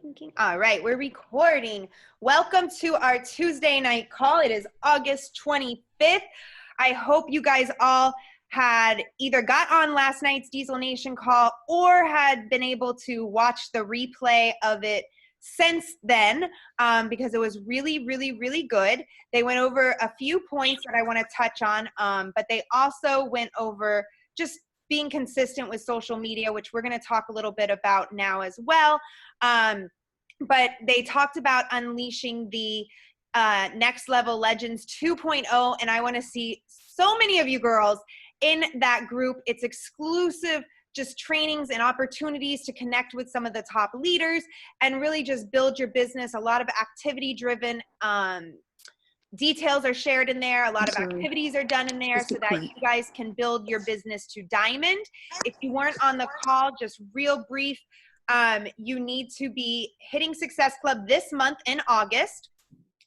thinking. All right, we're recording. Welcome to our Tuesday night call. It is August 25th. I hope you guys all had either got on last night's Diesel Nation call or had been able to watch the replay of it since then, because it was really, really, really good. They went over a few points that I want to touch on, but they also went over just being consistent with social media, which we're going to talk a little bit about now as well. But they talked about unleashing the Next Level Legends 2.0, and I want to see so many of you girls in that group. It's exclusive, just trainings and opportunities to connect with some of the top leaders and really just build your business. A lot of activity-driven details are shared in there. A lot of activities are done in there so that you guys can build your business to diamond. If you weren't on the call, just real brief, you need to be hitting Success Club this month in August.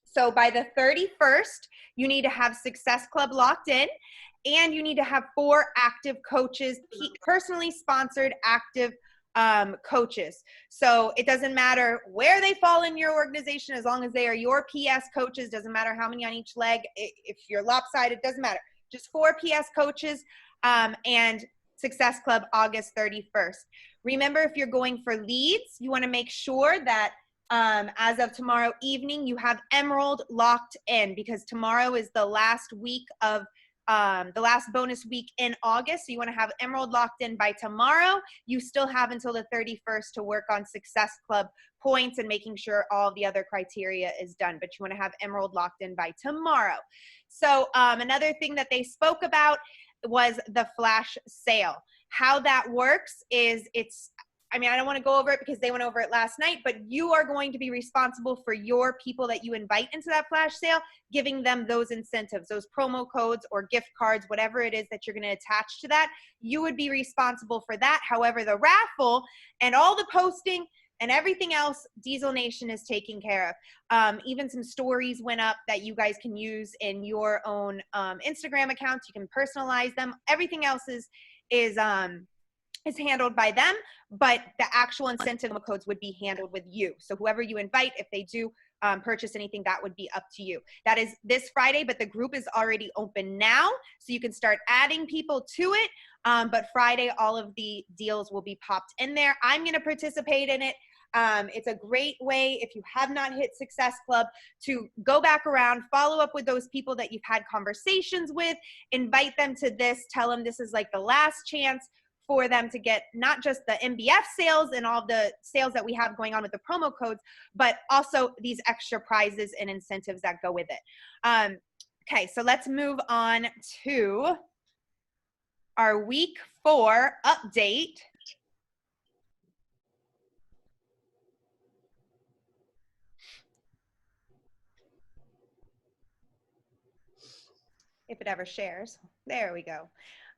So by the 31st, you need to have Success Club locked in, and you need to have 4 active coaches, personally sponsored active coaches. So it doesn't matter where they fall in your organization, as long as they are your PS coaches. Doesn't matter how many on each leg. If you're lopsided, doesn't matter. Just 4 PS coaches, and Success Club August 31st. Remember, if you're going for leads, you want to make sure that as of tomorrow evening, you have Emerald locked in, because tomorrow is the last week of the last bonus week in August. So you want to have Emerald locked in by tomorrow. You still have until the 31st to work on Success Club points and making sure all the other criteria is done. But you want to have Emerald locked in by tomorrow. So another thing that they spoke about was the flash sale. How that works is I don't want to go over it because they went over it last night, but you are going to be responsible for your people that you invite into that flash sale, giving them those incentives, those promo codes or gift cards, whatever it is that you're going to attach to that. You would be responsible for that. However, the raffle and all the posting and everything else, Diesel Nation is taking care of. Even some stories went up that you guys can use in your own Instagram accounts. You can personalize them. Everything else is handled by them, but the actual incentive codes would be handled with you. So whoever you invite, if they do purchase anything, that would be up to you. That is this Friday, but the group is already open now, so you can start adding people to it. But Friday, all of the deals will be popped in there. I'm going to participate in it. It's a great way, if you have not hit Success Club, to go back around, follow up with those people that you've had conversations with, invite them to this, tell them this is like the last chance for them to get not just the MBF sales and all the sales that we have going on with the promo codes, but also these extra prizes and incentives that go with it. Okay, so let's move on to our week 4 update. If it ever shares. There we go.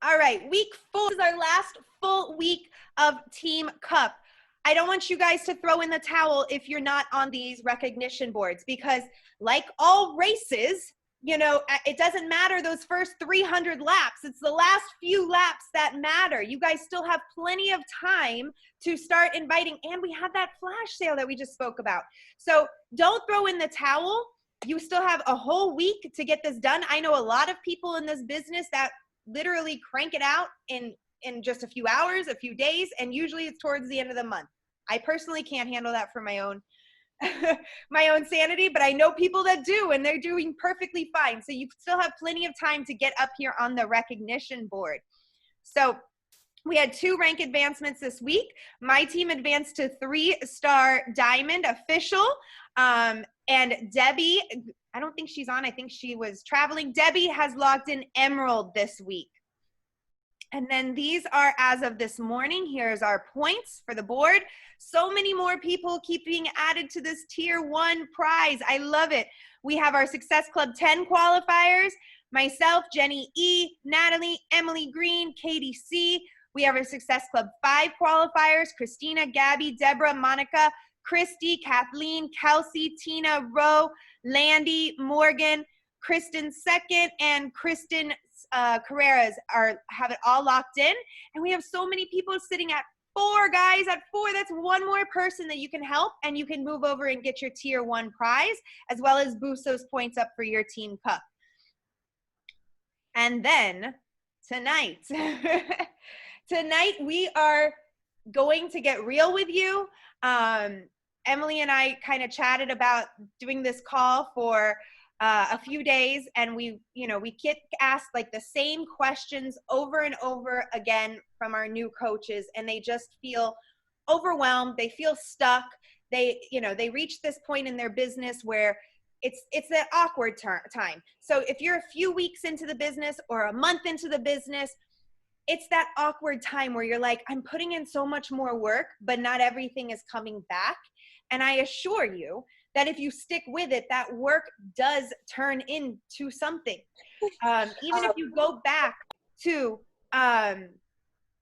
All right, week 4 is our last full week of Team Cup. I don't want you guys to throw in the towel if you're not on these recognition boards, because like all races, it doesn't matter those first 300 laps. It's the last few laps that matter. You guys still have plenty of time to start inviting, and we have that flash sale that we just spoke about. So don't throw in the towel. You still have a whole week to get this done. I know a lot of people in this business that literally crank it out in just a few hours, a few days, and usually it's towards the end of the month. I personally can't handle that for my own my own sanity, but I know people that do, and they're doing perfectly fine. So you still have plenty of time to get up here on the recognition board. So we had 2 rank advancements this week. My team advanced to 3-star diamond official, and Debbie, I don't think she's on. I think she was traveling. Debbie has logged in Emerald this week. And then these are as of this morning. Here's our points for the board. So many more people keep being added to this tier 1 prize. I love it. We have our Success Club 10 qualifiers. Myself, Jenny E, Natalie, Emily Green, Katie C. We have our Success Club 5 qualifiers. Christina, Gabby, Deborah, Monica, Christy, Kathleen, Kelsey, Tina, Roe, Landy, Morgan, Kristen Second, and Kristen Carreras have it all locked in. And we have so many people sitting at 4, guys. At 4, that's one more person that you can help, and you can move over and get your tier 1 prize, as well as boost those points up for your team cup. And then tonight, tonight we are going to get real with you. Emily and I kind of chatted about doing this call for a few days, and we get asked like the same questions over and over again from our new coaches, and they just feel overwhelmed. They feel stuck. They reach this point in their business where it's that awkward time. So if you're a few weeks into the business or a month into the business, it's that awkward time where you're like, I'm putting in so much more work, but not everything is coming back. And I assure you that if you stick with it, that work does turn into something. Even if you go back to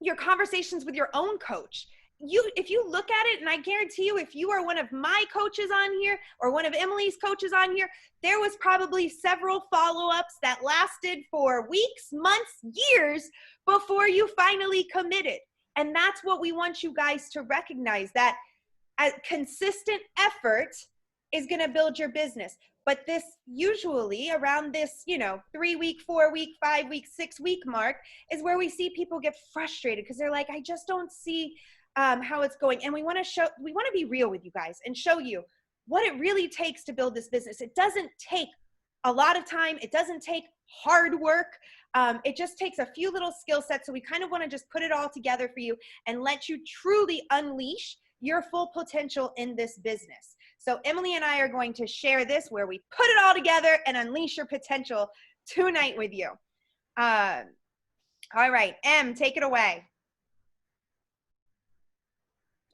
your conversations with your own coach, if you look at it, and I guarantee you, if you are one of my coaches on here or one of Emily's coaches on here, there was probably several follow-ups that lasted for weeks, months, years before you finally committed. And that's what we want you guys to recognize, that a consistent effort is going to build your business. But this usually around this, 3-week, 4-week, 5-week, 6-week mark is where we see people get frustrated because they're like, I just don't see how it's going. And we want to be real with you guys and show you what it really takes to build this business. It doesn't take a lot of time. It doesn't take hard work. It just takes a few little skill sets. So we kind of want to just put it all together for you and let you truly unleash your full potential in this business. So Emily and I are going to share this where we put it all together and unleash your potential tonight with you. All right, Em, take it away.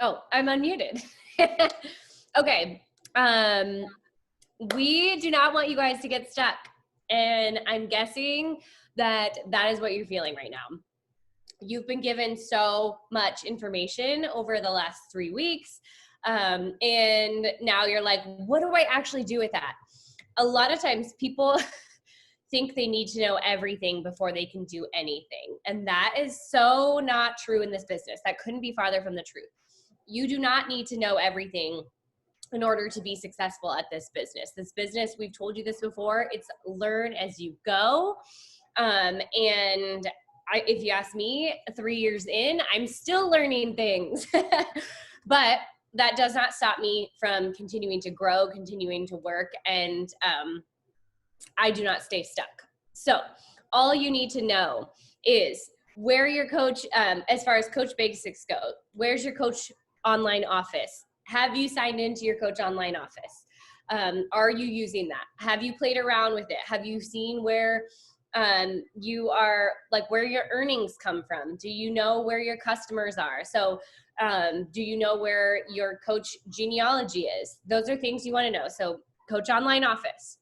Oh, I'm unmuted. Okay. We do not want you guys to get stuck. And I'm guessing that is what you're feeling right now. You've been given so much information over the last 3 weeks. And now you're like, what do I actually do with that? A lot of times people think they need to know everything before they can do anything. And that is so not true in this business. That couldn't be farther from the truth. You do not need to know everything in order to be successful at this business. This business, we've told you this before, it's learn as you go. If you ask me, 3 years in, I'm still learning things. But that does not stop me from continuing to grow, continuing to work, and I do not stay stuck. So all you need to know is where your coach, as far as Coach Basics go, where's your Coach Online office? Have you signed into your Coach Online office? Are you using that? Have you played around with it? Have you seen where you are, like where your earnings come from? Do you know where your customers are? So do you know where your coach genealogy is? Those are things you want to know. So Coach Online office.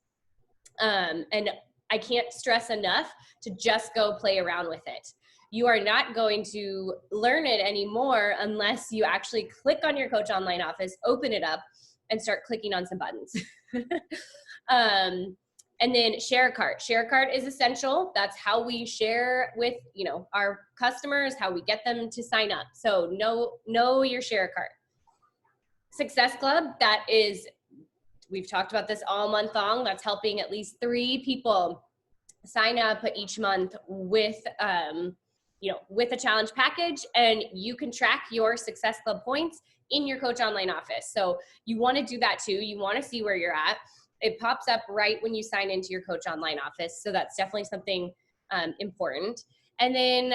And I can't stress enough to just go play around with it. You are not going to learn it anymore unless you actually click on your Coach Online office, open it up, and start clicking on some buttons. And then share a cart. Share a cart is essential. That's how we share with, our customers, how we get them to sign up. So know your share cart. Success Club, we've talked about this all month long. That's helping at least 3 people sign up each month with, with a challenge package, and you can track your Success Club points in your Coach Online office. So you want to do that too. You want to see where you're at. It pops up right when you sign into your Coach Online office. So that's definitely something important. And then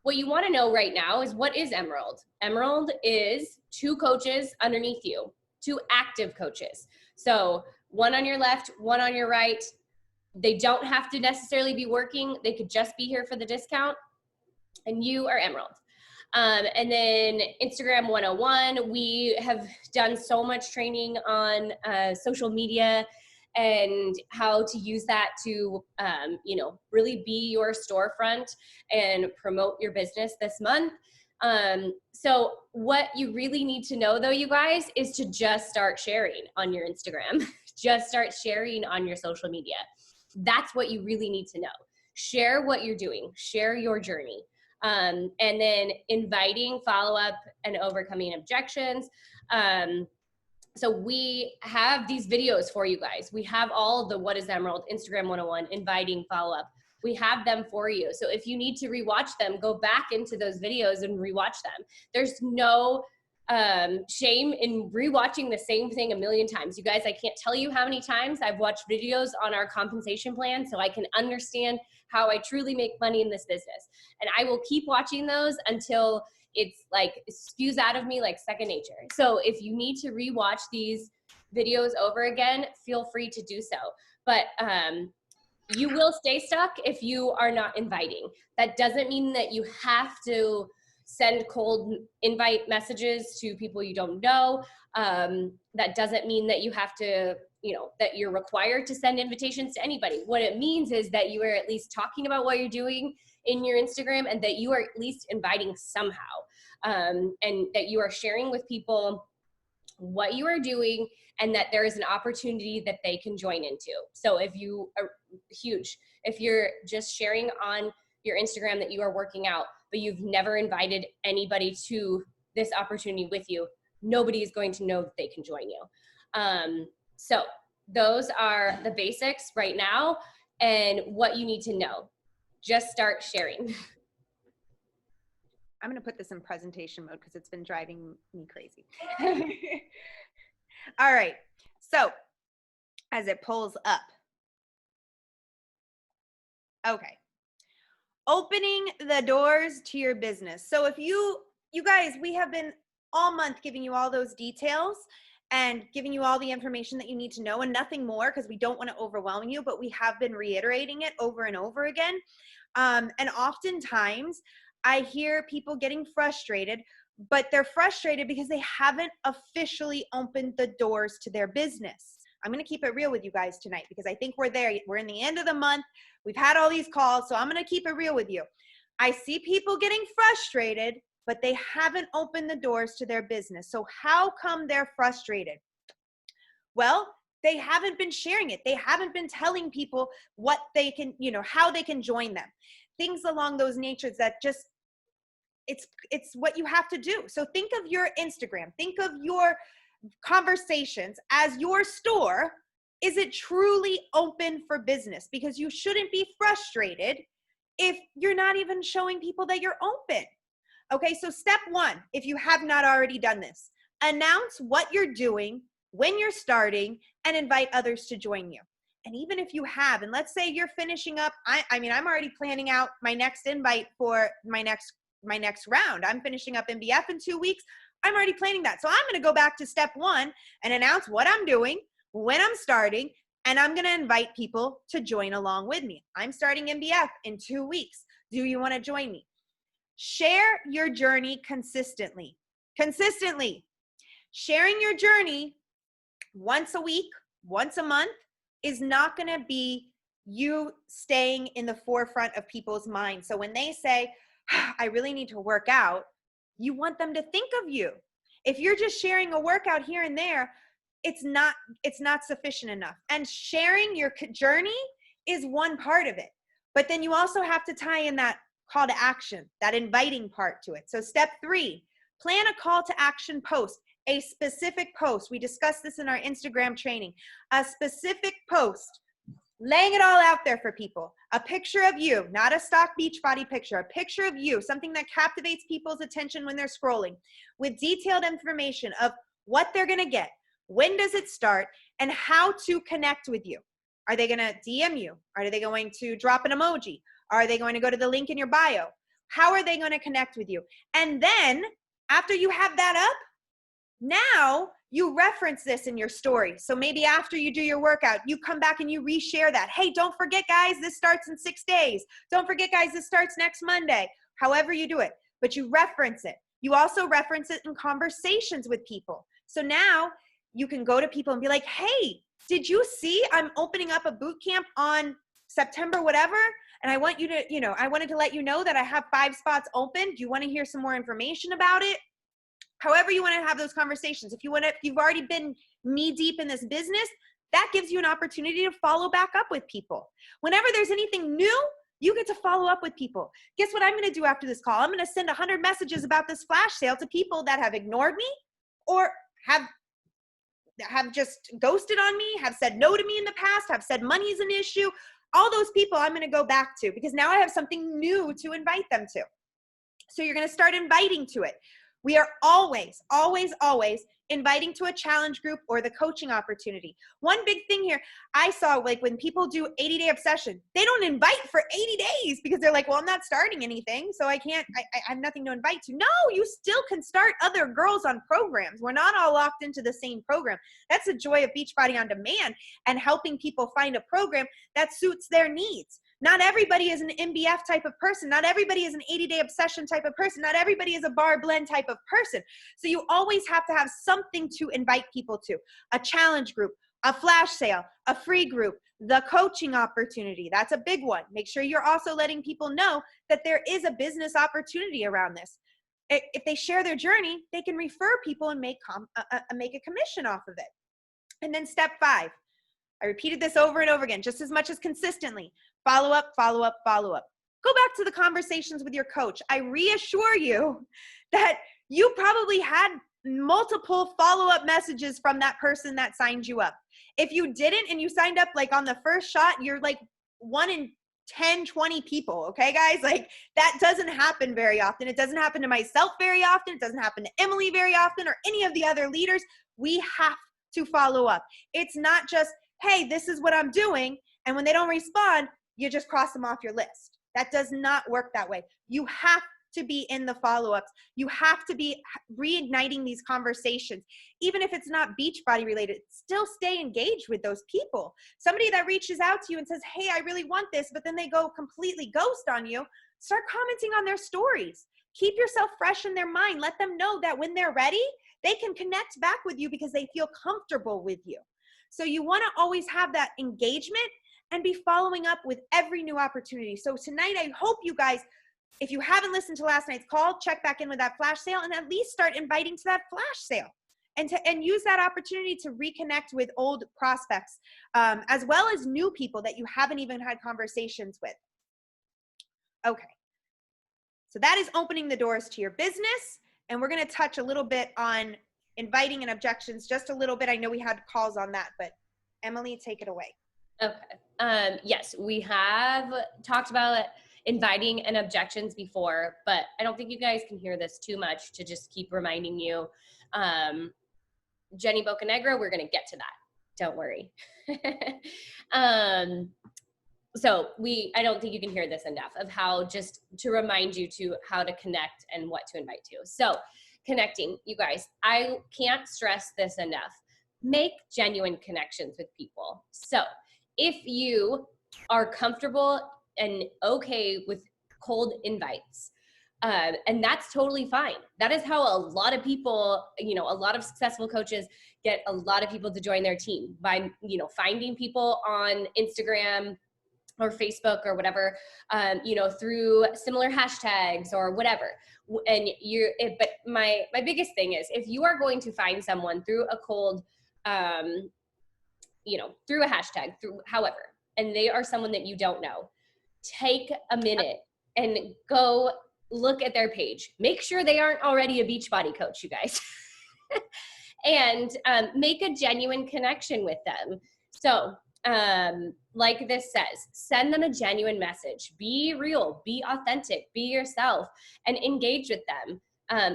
what you want to know right now is, what is Emerald? Emerald is 2 coaches underneath you, 2 active coaches. So one on your left, one on your right. They don't have to necessarily be working. They could just be here for the discount. And you are Emerald. And then Instagram 101, we have done so much training on social media and how to use that to, really be your storefront and promote your business this month. So what you really need to know though, you guys, is to just start sharing on your Instagram. Just start sharing on your social media. That's what you really need to know. Share what you're doing. Share your journey. And then inviting follow-up and overcoming objections. So we have these videos for you guys. We have all the What is Emerald, Instagram 101, inviting follow-up. We have them for you. So if you need to rewatch them, go back into those videos and rewatch them. There's no shame in rewatching the same thing a million times. You guys, I can't tell you how many times I've watched videos on our compensation plan so I can understand how I truly make money in this business. And I will keep watching those until it's like it spews out of me like second nature. So if you need to rewatch these videos over again, feel free to do so. But you will stay stuck if you are not inviting. That doesn't mean that you have to send cold invite messages to people you don't know. That doesn't mean that you have to, that you're required to send invitations to anybody. What it means is that you are at least talking about what you're doing in your Instagram and that you are at least inviting somehow. And that you are sharing with people what you are doing and that there is an opportunity that they can join into. So if you are if you're just sharing on your Instagram that you are working out, but you've never invited anybody to this opportunity with you, nobody is going to know that they can join you. So those are the basics right now and what you need to know. Just start sharing. I'm going to put this in presentation mode because it's been driving me crazy. All right. So as it pulls up. Okay. Opening the doors to your business. So if you guys, we have been all month giving you all those details and giving you all the information that you need to know and nothing more because we don't want to overwhelm you, but we have been reiterating it over and over again. And oftentimes I hear people getting frustrated, but they're frustrated because they haven't officially opened the doors to their business. I'm going to keep it real with you guys tonight because I think we're there. We're in the end of the month. We've had all these calls, so I'm going to keep it real with you. I see people getting frustrated, but they haven't opened the doors to their business. So how come they're frustrated? Well, they haven't been sharing it. They haven't been telling people what they can, how they can join them. Things along those natures that just, it's what you have to do. So think of your Instagram, think of your conversations as your store. Is it truly open for business? Because you shouldn't be frustrated if you're not even showing people that you're open. Okay, so step one, if you have not already done this, announce what you're doing, when you're starting, and invite others to join you. And even if you have, and let's say you're finishing up, I'm already planning out my next invite for my next round. I'm finishing up MBF in 2 weeks. I'm already planning that. So I'm going to go back to step one and announce what I'm doing, when I'm starting, and I'm going to invite people to join along with me. I'm starting MBF in 2 weeks. Do you want to join me? Share your journey consistently. Sharing your journey once a week, once a month is not going to be you staying in the forefront of people's minds. So when they say, I really need to work out, you want them to think of you. If you're just sharing a workout here and there, it's not sufficient enough. And sharing your journey is one part of it. But then you also have to tie in that call to action, that inviting part to it. So step 3, plan a call to action post, a specific post. We discussed this in our Instagram training, a specific post, laying it all out there for people. A picture of you, not a stock Beachbody picture, a picture of you, something that captivates people's attention when they're scrolling, with detailed information of what they're gonna get, when does it start, and how to connect with you. Are they gonna DM you? Are they going to drop an emoji? Are they going to go to the link in your bio? How are they going to connect with you? And then after you have that up, now you reference this in your story. So maybe after you do your workout, you come back and you reshare that. Hey, don't forget guys, this starts in 6 days. Don't forget guys, this starts next Monday. However you do it, but you reference it. You also reference it in conversations with people. So now you can go to people and be like, hey, did you see I'm opening up a boot camp on September whatever? And I want you to, I wanted to let you know that I have 5 spots open. Do you want to hear some more information about it? However you want to have those conversations. If you've already been knee deep in this business, that gives you an opportunity to follow back up with people. Whenever there's anything new, You get to follow up with people. Guess what I'm going to do after this call? I'm going to send 100 messages about this flash sale to people that have ignored me or have just ghosted on me, have said no to me in the past, have said money is an issue. All those people I'm going to go back to because now I have something new to invite them to. So you're going to start inviting to it. We are always, always, always inviting to a challenge group or the coaching opportunity. One big thing here, I saw like when people do 80-day obsession, they don't invite for 80 days because they're like, well, I'm not starting anything, so I have nothing to invite to. No, you still can start other girls on programs. We're not all locked into the same program. That's the joy of Beachbody On Demand and helping people find a program that suits their needs. Not everybody is an MBF type of person. Not everybody is an 80-day obsession type of person. Not everybody is a bar blend type of person. So you always have to have something to invite people to. A challenge group, a flash sale, a free group, the coaching opportunity. That's a big one. Make sure you're also letting people know that there is a business opportunity around this. If they share their journey, they can refer people and make a commission off of it. And then step 5. I repeated this over and over again, just as much as consistently. Follow up, follow up, follow up. Go back to the conversations with your coach. I reassure you that you probably had multiple follow-up messages from that person that signed you up. If you didn't and you signed up like on the first shot, you're like 1 in 10, 20 people, okay, guys? Like that doesn't happen very often. It doesn't happen to myself very often. It doesn't happen to Emily very often or any of the other leaders. We have to follow up. It's not just, hey, this is what I'm doing. And when they don't respond, you just cross them off your list. That does not work that way. You have to be in the follow-ups. You have to be reigniting these conversations. Even if it's not Beachbody related, still stay engaged with those people. Somebody that reaches out to you and says, hey, I really want this, but then they go completely ghost on you, start commenting on their stories. Keep yourself fresh in their mind. Let them know that when they're ready, they can connect back with you because they feel comfortable with you. So you want to always have that engagement and be following up with every new opportunity. So tonight, I hope you guys, if you haven't listened to last night's call, check back in with that flash sale and at least start inviting to that flash sale and use that opportunity to reconnect with old prospects, as well as new people that you haven't even had conversations with. Okay. So that is opening the doors to your business. And we're going to touch a little bit on inviting and objections, just a little bit. I know we had calls on that, but Emily, take it away. Okay. Yes, we have talked about inviting and objections before, but I don't think you guys can hear this too much to just keep reminding you. Jenny Bocanegra, we're going to get to that. Don't worry. So I don't think you can hear this enough of how just to remind you to how to connect and what to invite to. So connecting, you guys, I can't stress this enough. Make genuine connections with people. So if you are comfortable and okay with cold invites, and that's totally fine. That is how a lot of people, a lot of successful coaches get a lot of people to join their team by, finding people on Instagram or Facebook or whatever, through similar hashtags or whatever. And but my biggest thing is if you are going to find someone through a cold, through a hashtag, through however, and they are someone that you don't know, take a minute and go look at their page. Make sure they aren't already a Beachbody coach, you guys. And make a genuine connection with them. So like this says, send them a genuine message. Be real, be authentic, be yourself, and engage with them.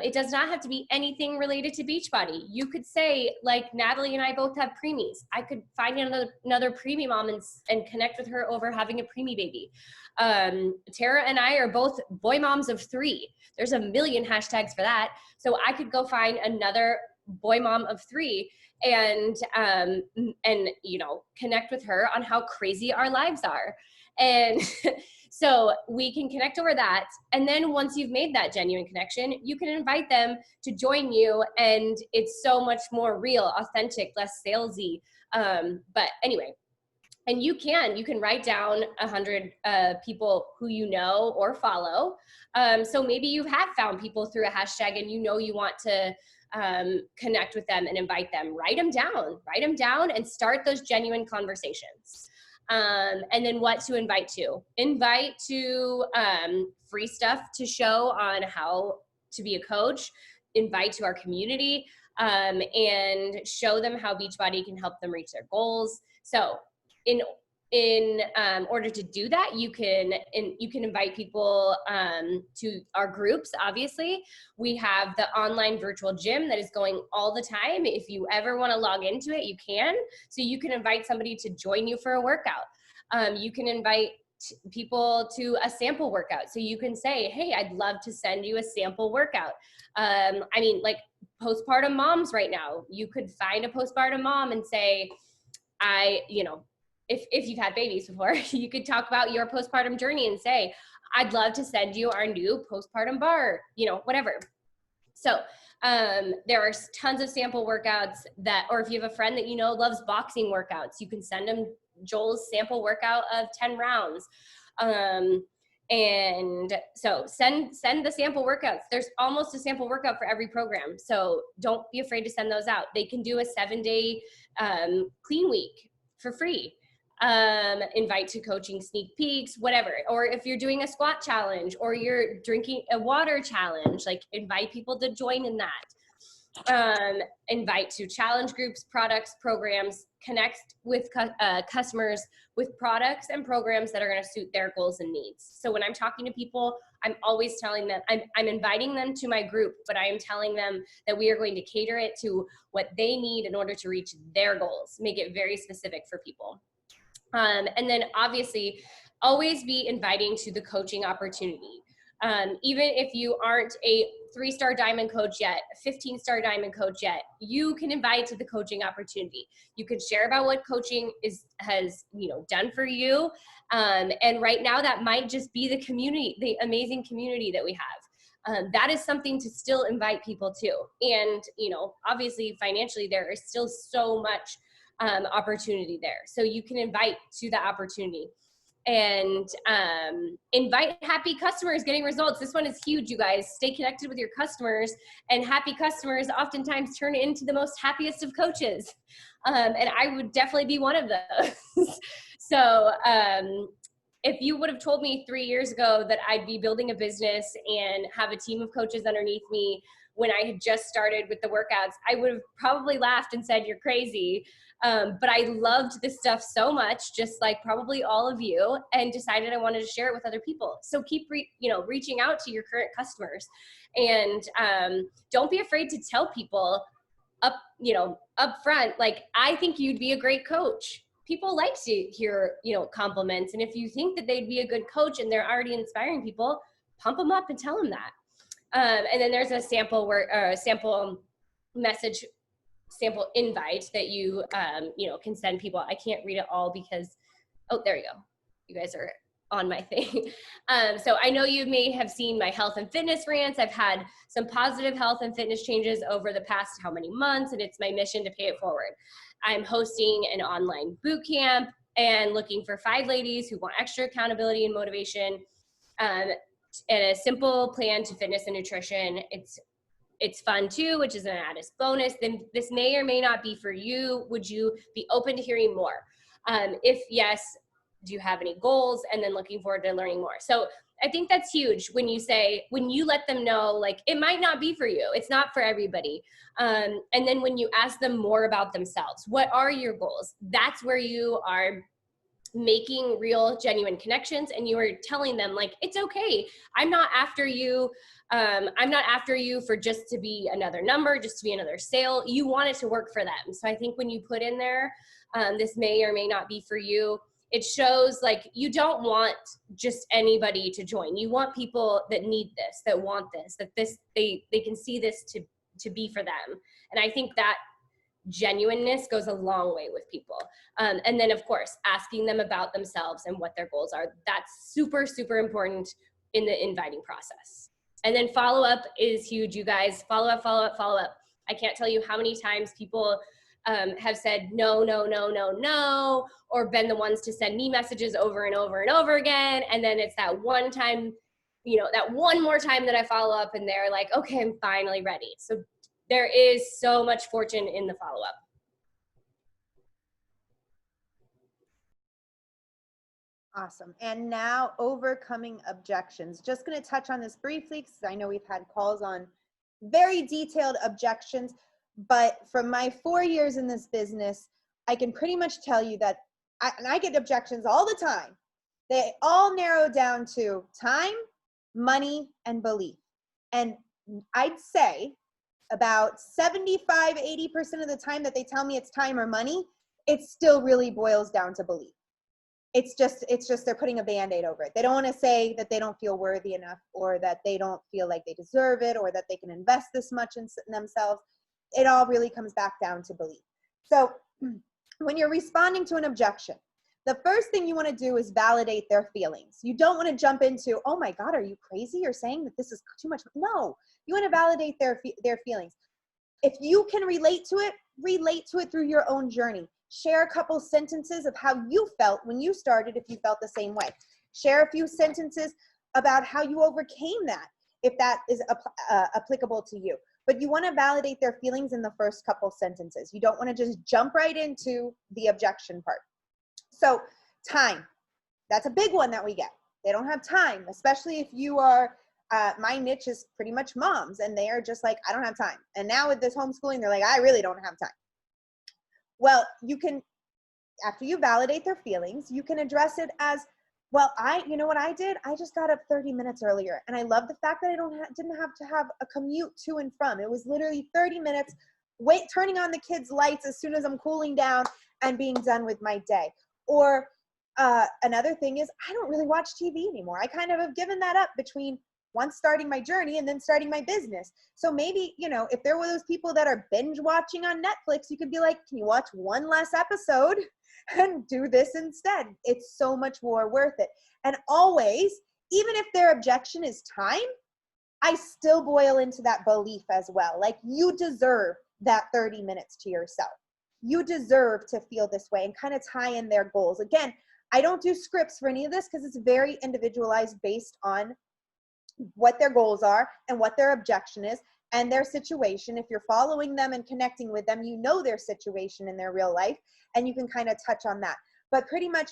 It does not have to be anything related to Beachbody. You could say, like Natalie and I both have preemies. I could find another preemie mom and connect with her over having a preemie baby. Tara and I are both boy moms of 3. There's a million hashtags for that. So I could go find another boy mom of 3 and connect with her on how crazy our lives are. And so we can connect over that. And then once you've made that genuine connection, you can invite them to join you. And it's so much more real, authentic, less salesy. But anyway, and you can write down 100 people who you know or follow. So maybe you have found people through a hashtag and you want to connect with them and invite them. Write them down and start those genuine conversations. And then what to invite to. Invite to free stuff to show on how to be a coach, invite to our community, and show them how Beachbody can help them reach their goals. So in order to do that, you can invite people to our groups. Obviously, we have the online virtual gym that is going all the time. If you ever want to log into it, you can. So you can invite somebody to join you for a workout. You can invite people to a sample workout. So you can say, hey, I'd love to send you a sample workout. I mean, like postpartum moms right now, you could find a postpartum mom and say, if you've had babies before, you could talk about your postpartum journey and say, I'd love to send you our new postpartum bar, whatever. So there are tons of sample workouts or if you have a friend that loves boxing workouts, you can send them Joel's sample workout of 10 rounds. And so send the sample workouts. There's almost a sample workout for every program. So don't be afraid to send those out. They can do a 7-day clean week for free. Invite to coaching sneak peeks, whatever. Or if you're doing a squat challenge or you're drinking a water challenge, like invite people to join in that. Invite to challenge groups, products, programs, connect with customers with products and programs that are going to suit their goals and needs. So when I'm talking to people, I'm always telling them, I'm inviting them to my group, but I am telling them that we are going to cater it to what they need in order to reach their goals, make it very specific for people. And then obviously always be inviting to the coaching opportunity. Even if you aren't a 3-star diamond coach yet, a 15-star diamond coach yet, you can invite to the coaching opportunity. You can share about what coaching has done for you. And right now that might just be the community, the amazing community that we have. That is something to still invite people to. And, obviously financially, there is still so much opportunity there. So you can invite to the opportunity and invite happy customers getting results. This one is huge, you guys. Stay connected with your customers, and happy customers oftentimes turn into the most happiest of coaches. And I would definitely be one of those. So if you would have told me 3 years ago that I'd be building a business and have a team of coaches underneath me when I had just started with the workouts, I would have probably laughed and said, you're crazy. But I loved this stuff so much, just like probably all of you, and decided I wanted to share it with other people. So keep reaching out to your current customers, and don't be afraid to tell people up front, like, I think you'd be a great coach. People like to hear, compliments. And if you think that they'd be a good coach and they're already inspiring people, pump them up and tell them that. And then there's a sample message, sample invite that you can send people. I can't read it all because, oh, there you go. You guys are on my thing. So I know you may have seen my health and fitness rants. I've had some positive health and fitness changes over the past how many months, and it's my mission to pay it forward. I'm hosting an online boot camp and looking for 5 ladies who want extra accountability and motivation, and a simple plan to fitness and nutrition. It's fun too, which is an added bonus. Then this may or may not be for you. Would you be open to hearing more? If yes, do you have any goals? And then looking forward to learning more. So I think that's huge when you let them know, like, it might not be for you. It's not for everybody. And then when you ask them more about themselves, what are your goals? That's where you are making real, genuine connections, and you are telling them, like, it's okay. I'm not after you. I'm not after you for just to be another number, just to be another sale. You want it to work for them. So I think when you put in there, this may or may not be for you, it shows, like, you don't want just anybody to join. You want people that need this, that want this, that they can see this to be for them. And I think that genuineness goes a long way with people. And then, of course, asking them about themselves and what their goals are. That's super, super important in the inviting process. And then follow-up is huge, you guys. Follow up. I can't tell you how many times people have said no, or been the ones to send me messages over and over and over again. And then it's that one time, that one more time that I follow up and they're like, okay, I'm finally ready. So there is so much fortune in the follow-up. Awesome. And now overcoming objections. Just going to touch on this briefly because I know we've had calls on very detailed objections, but from my 4 years in this business, I can pretty much tell you that I get objections all the time. They all narrow down to time, money, and belief. And I'd say about 75, 80% of the time that they tell me it's time or money, it still really boils down to belief. It's just they're putting a band-aid over it. They don't want to say that they don't feel worthy enough, or that they don't feel like they deserve it, or that they can invest this much in themselves. It all really comes back down to belief. So when you're responding to an objection, the first thing you want to do is validate their feelings. You don't want to jump into, oh my God, are you crazy? You're saying that this is too much. No, you want to validate their feelings. If you can relate to it through your own journey. Share a couple sentences of how you felt when you started, if you felt the same way. Share a few sentences about how you overcame that, if that is applicable to you. But you want to validate their feelings in the first couple sentences. You don't want to just jump right into the objection part. So time, that's a big one that we get. They don't have time, especially if you are, my niche is pretty much moms, and they are just like, I don't have time. And now with this homeschooling, they're like, I really don't have time. Well, you can, after you validate their feelings, you can address it as, well, you know what I did? I just got up 30 minutes earlier, and I love the fact that I didn't have to have a commute to and from. It was literally 30 minutes, turning on the kids' lights as soon as I'm cooling down and being done with my day. Or another thing is, I don't really watch TV anymore. I kind of have given that up between once starting my journey and then starting my business. So maybe, if there were those people that are binge watching on Netflix, you could be like, can you watch one less episode and do this instead? It's so much more worth it. And always, even if their objection is time, I still boil into that belief as well. Like, you deserve that 30 minutes to yourself. You deserve to feel this way, and kind of tie in their goals. Again, I don't do scripts for any of this because it's very individualized based on what their goals are and what their objection is and their situation. If you're following them and connecting with them, you know their situation in their real life, and you can kind of touch on that. But pretty much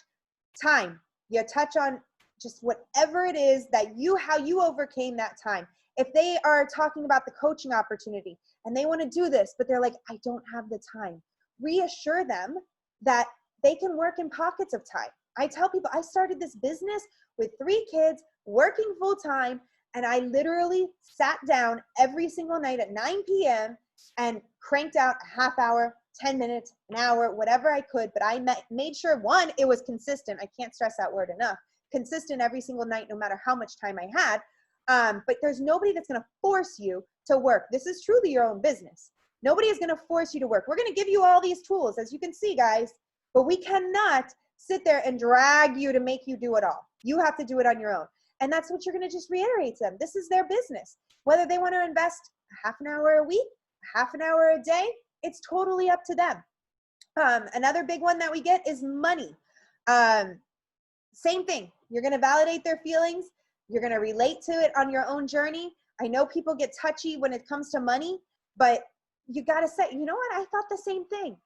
time, you touch on just whatever it is that how you overcame that time. If they are talking about the coaching opportunity and they want to do this, but they're like, I don't have the time, reassure them that they can work in pockets of time. I tell people, I started this business with 3 kids, working full time, and I literally sat down every single night at 9 p.m. and cranked out a half hour, 10 minutes, an hour, whatever I could. But I made sure, one, it was consistent. I can't stress that word enough. Consistent every single night, no matter how much time I had. But there's nobody that's going to force you to work. This is truly your own business. Nobody is going to force you to work. We're going to give you all these tools, as you can see, guys, but we cannot sit there and drag you to make you do it all. You have to do it on your own. And that's what you're going to just reiterate to them. This is their business. Whether they want to invest a half an hour a week, a half an hour a day, it's totally up to them. Another big one that we get is money. Same thing. You're going to validate their feelings. You're going to relate to it on your own journey. I know people get touchy when it comes to money, but you got to say, you know what? I thought the same thing.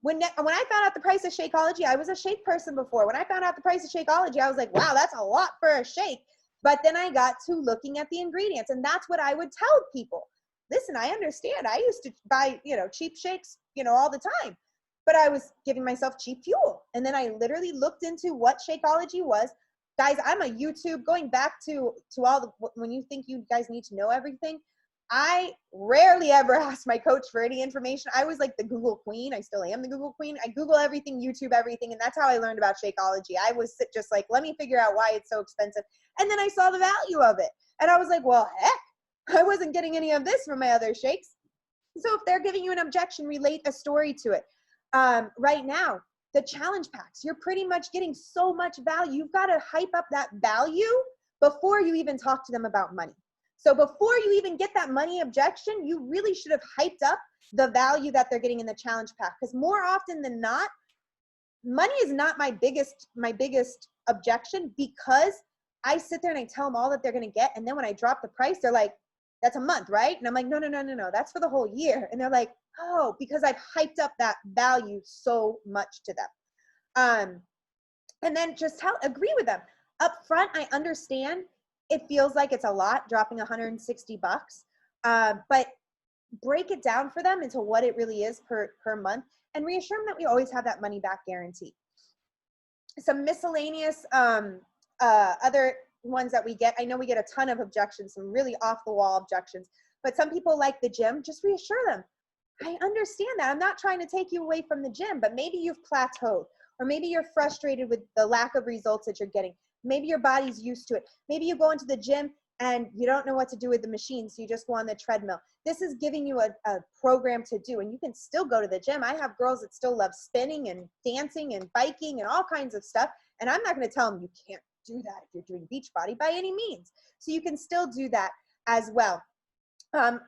When I found out the price of Shakeology, I was a shake person before. When I found out the price of Shakeology, I was like, wow, that's a lot for a shake. But then I got to looking at the ingredients, and that's what I would tell people. Listen, I understand. I used to buy, cheap shakes, all the time, but I was giving myself cheap fuel. And then I literally looked into what Shakeology was. Guys, I'm a YouTube, going back to all the, when you think you guys need to know everything, I rarely ever ask my coach for any information. I was like the Google queen. I still am the Google queen. I Google everything, YouTube everything, and that's how I learned about Shakeology. I was just like, let me figure out why it's so expensive. And then I saw the value of it. And I was like, well, heck, I wasn't getting any of this from my other shakes. So if they're giving you an objection, relate a story to it. Right now, the challenge packs, you're pretty much getting so much value. You've got to hype up that value before you even talk to them about money. So before you even get that money objection, you really should have hyped up the value that they're getting in the challenge pack. Because more often than not, money is not my biggest objection, because I sit there and I tell them all that they're going to get. And then when I drop the price, they're like, that's a month, right? And I'm like, no, that's for the whole year. And they're like, oh, because I've hyped up that value so much to them. And then just agree with them. Up front, I understand it feels like it's a lot, dropping 160 bucks. But break it down for them into what it really is per month, and reassure them that we always have that money back guarantee. Some miscellaneous other ones that we get, I know we get a ton of objections, some really off the wall objections, but some people like the gym. Just reassure them, I understand that. I'm not trying to take you away from the gym, but maybe you've plateaued, or maybe you're frustrated with the lack of results that you're getting. Maybe your body's used to it. Maybe you go into the gym and you don't know what to do with the machine, so you just go on the treadmill. This is giving you a program to do, and you can still go to the gym. I have girls that still love spinning and dancing and biking and all kinds of stuff, and I'm not going to tell them you can't do that if you're doing Beachbody by any means. So you can still do that as well.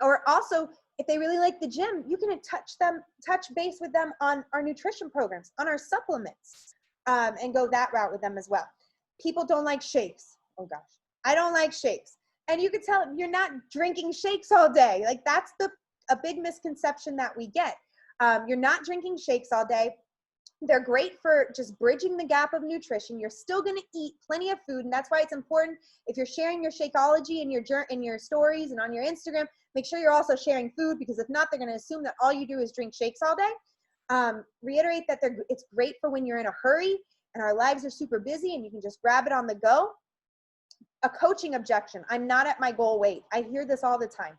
Or also, if they really like the gym, you can touch base with them on our nutrition programs, on our supplements, and go that route with them as well. People don't like shakes. Oh gosh, I don't like shakes. And you can tell them you're not drinking shakes all day. Like, that's a big misconception that we get. You're not drinking shakes all day. They're great for just bridging the gap of nutrition. You're still going to eat plenty of food, and that's why it's important, if you're sharing your Shakeology in your stories and on your Instagram, make sure you're also sharing food, because if not, they're going to assume that all you do is drink shakes all day. Reiterate that it's great for when you're in a hurry and our lives are super busy and you can just grab it on the go. A coaching objection: I'm not at my goal weight. I hear this all the time.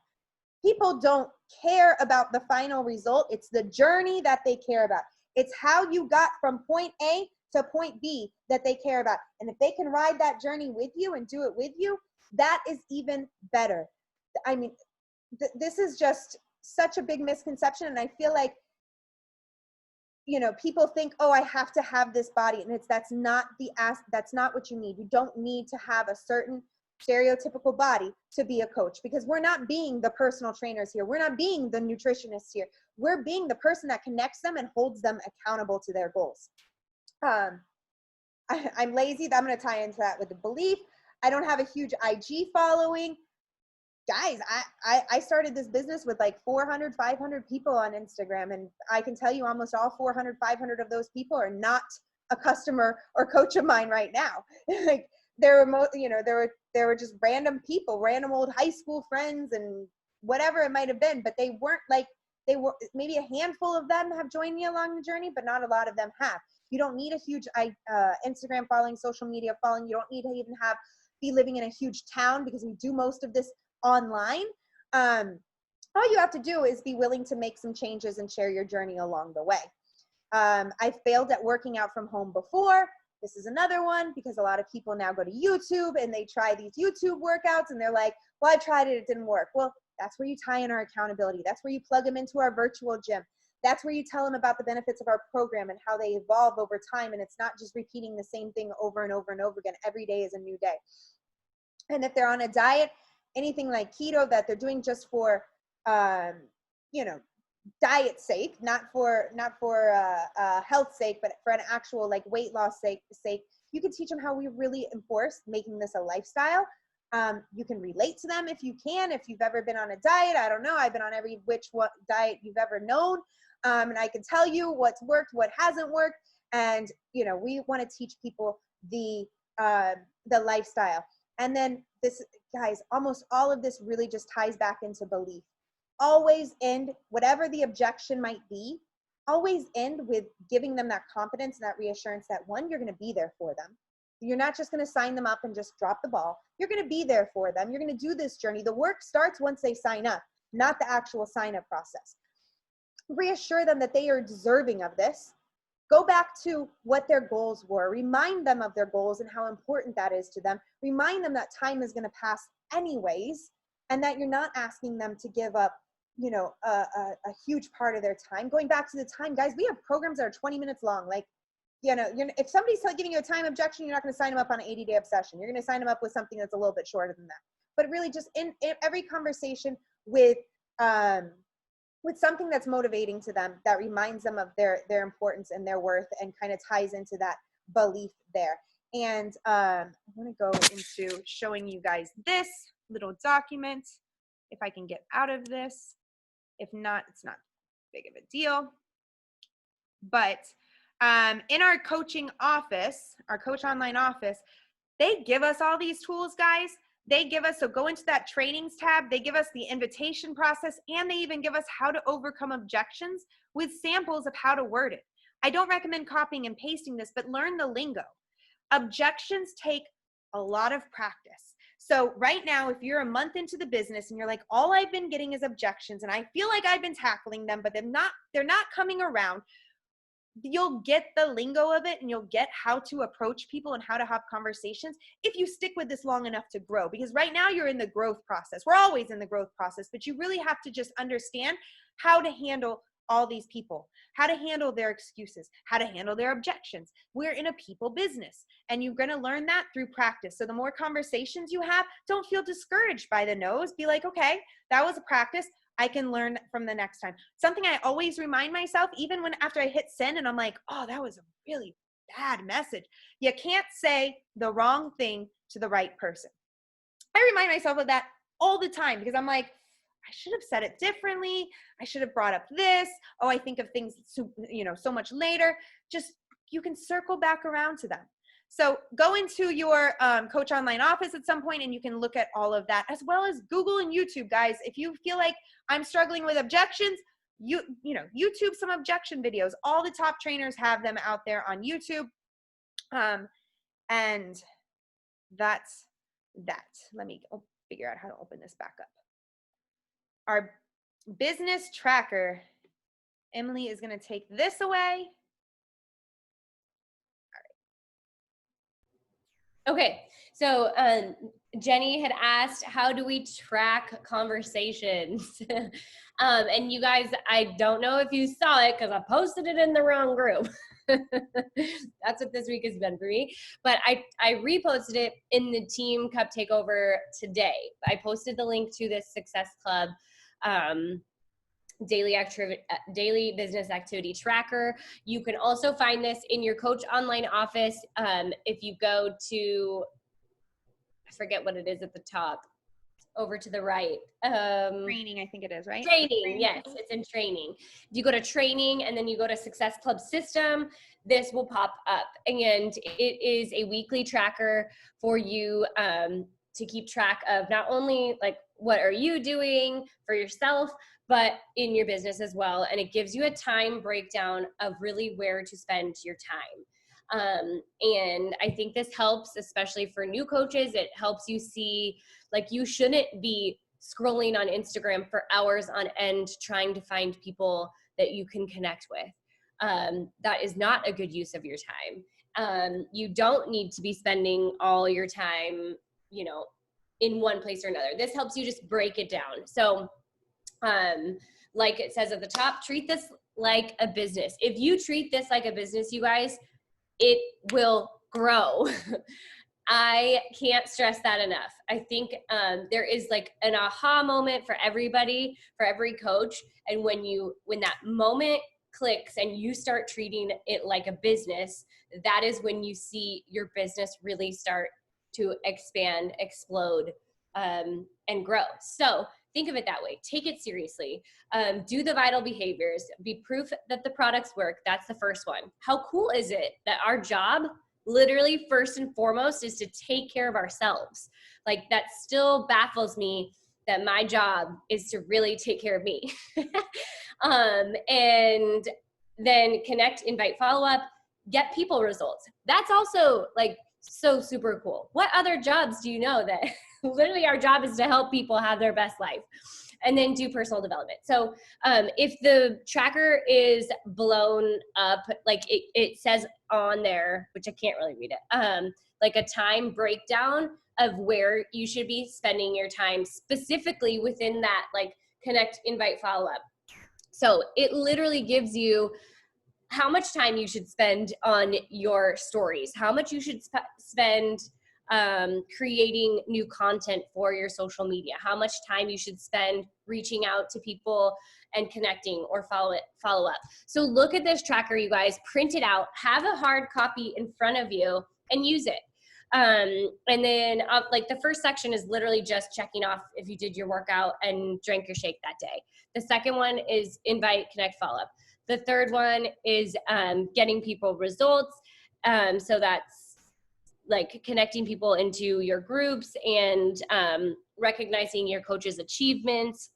People don't care about the final result. It's the journey that they care about. It's how you got from point A to point B that they care about. And if they can ride that journey with you and do it with you, that is even better. I mean, this is just such a big misconception. And I feel like, people think, oh, I have to have this body. And that's not what you need. You don't need to have a certain stereotypical body to be a coach, because we're not being the personal trainers here. We're not being the nutritionists here. We're being the person that connects them and holds them accountable to their goals. I'm lazy. I'm going to tie into that with the belief. I don't have a huge IG following. Guys, I started this business with like 400, 500 people on Instagram. And I can tell you almost all 400, 500 of those people are not a customer or coach of mine right now. Like, there were just random people, random old high school friends and whatever it might have been, but they were maybe a handful of them have joined me along the journey, but not a lot of them have. You don't need a huge Instagram following, social media following. You don't need to even be living in a huge town, because we do most of this online. All you have to do is be willing to make some changes and share your journey along the way. I failed at working out from home before. This is another one, because a lot of people now go to YouTube and they try these YouTube workouts and they're like, well, I tried it, it didn't work. Well, that's where you tie in our accountability. That's where you plug them into our virtual gym. That's where you tell them about the benefits of our program and how they evolve over time. And it's not just repeating the same thing over and over and over again. Every day is a new day. And if they're on a diet, anything like keto that they're doing just for, diet sake, not for health sake, but for an actual like weight loss sake, you can teach them how we really enforce making this a lifestyle. You can relate to them if you can. If you've ever been on a diet, I don't know, I've been on every what diet you've ever known. And I can tell you what's worked, what hasn't worked. And, we want to teach people the lifestyle. And then this, guys, almost all of this really just ties back into belief. Always end, whatever the objection might be, always end with giving them that confidence and that reassurance that, one, you're going to be there for them. You're not just going to sign them up and just drop the ball. You're going to be there for them. You're going to do this journey. The work starts once they sign up, not the actual sign-up process. Reassure them that they are deserving of this. Go back to what their goals were. Remind them of their goals and how important that is to them. Remind them that time is going to pass anyways, and that you're not asking them to give up a huge part of their time. Going back to the time, guys, we have programs that are 20 minutes long. Like, if somebody's giving you a time objection, you're not going to sign them up on an 80-day obsession. You're going to sign them up with something that's a little bit shorter than that. But really, just in every conversation with something that's motivating to them, that reminds them of their importance and their worth, and kind of ties into that belief there. And I'm going to go into showing you guys this little document, if I can get out of this. If not, it's not big of a deal. But In our coaching office, our Coach Online office, they give us all these tools, guys. They give us, so go into that trainings tab, they give us the invitation process, and they even give us how to overcome objections with samples of how to word it. I don't recommend copying and pasting this, but learn the lingo. Objections take a lot of practice. So right now, if you're a month into the business and you're like, all I've been getting is objections and I feel like I've been tackling them, but they're not coming around, you'll get the lingo of it and you'll get how to approach people and how to have conversations if you stick with this long enough to grow. Because right now you're in the growth process. We're always in the growth process, but you really have to just understand how to handle all these people, how to handle their excuses, how to handle their objections. We're in a people business and you're going to learn that through practice. So the more conversations you have, don't feel discouraged by the no's. Be like, okay, that was a practice. I can learn from the next time. Something I always remind myself, even when after I hit send and I'm like, oh, that was a really bad message. You can't say the wrong thing to the right person. I remind myself of that all the time because I'm like, I should have said it differently. I should have brought up this. Oh, I think of things so much later. Just, you can circle back around to them. So go into your Coach Online office at some point and you can look at all of that, as well as Google and YouTube, guys. If you feel like I'm struggling with objections, YouTube some objection videos. All the top trainers have them out there on YouTube. And that's that. Let me figure out how to open this back up. Our business tracker, Emily is going to take this away. Okay, so Jenny had asked, how do we track conversations? And you guys, I don't know if you saw it because I posted it in the wrong group. That's what this week has been for me. But I reposted it in the Team Cup Takeover today. I posted the link to this Success Club daily business activity tracker. You can also find this in your Coach Online office. If you go to, I forget what it is at the top, over to the right. Training, I think it is, right? Training, yes, it's in training. If you go to training and then you go to Success Club System, this will pop up. And it is a weekly tracker for you to keep track of not only like what are you doing for yourself, but in your business as well. And it gives you a time breakdown of really where to spend your time. And I think this helps, especially for new coaches. It helps you see, like, you shouldn't be scrolling on Instagram for hours on end trying to find people that you can connect with. That is not a good use of your time. You don't need to be spending all your time, in one place or another. This helps you just break it down. So, like it says at the top, treat this like a business. If you treat this like a business, you guys, it will grow. I can't stress that enough. I think there is like an aha moment for everybody, for every coach. And when that moment clicks and you start treating it like a business, that is when you see your business really start to expand, explode, and grow. So think of it that way. Take it seriously. Do the vital behaviors. Be proof that the products work. That's the first one. How cool is it that our job, literally first and foremost, is to take care of ourselves? Like, that still baffles me that my job is to really take care of me. And then connect, invite, follow up, get people results. That's also like so super cool. What other jobs do you know that literally our job is to help people have their best life? And then do personal development. So if the tracker is blown up, like it says on there, which I can't really read it, like a time breakdown of where you should be spending your time specifically within that, like connect, invite, follow up. So it literally gives you how much time you should spend on your stories, how much you should spend creating new content for your social media, how much time you should spend reaching out to people and connecting or follow up. So look at this tracker, you guys, print it out, have a hard copy in front of you and use it. And then like the first section is literally just checking off if you did your workout and drank your shake that day. The second one is invite, connect, follow up. The third one is getting people results. So that's like connecting people into your groups and recognizing your coach's achievements.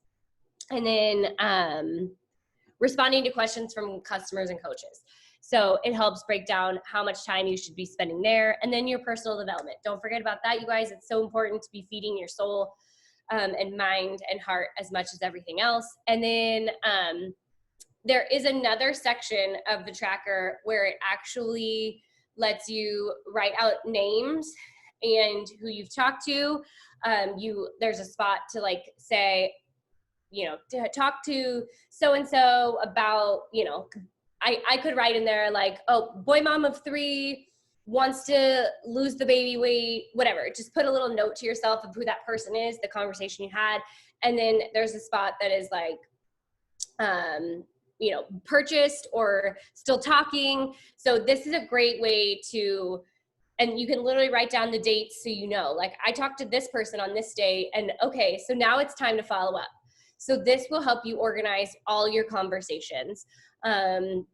And then responding to questions from customers and coaches. So it helps break down how much time you should be spending there. And then your personal development. Don't forget about that, you guys. It's so important to be feeding your soul and mind and heart as much as everything else. And then there is another section of the tracker where it actually lets you write out names and who you've talked to. There's a spot to like say, to talk to so-and-so about, I could write in there like, oh, boy mom of 3 wants to lose the baby weight, whatever. Just put a little note to yourself of who that person is, the conversation you had. And then there's a spot that is like, purchased or still talking. So this is a great way to, and you can literally write down the dates so like I talked to this person on this day and okay, so now it's time to follow up. So this will help you organize all your conversations. And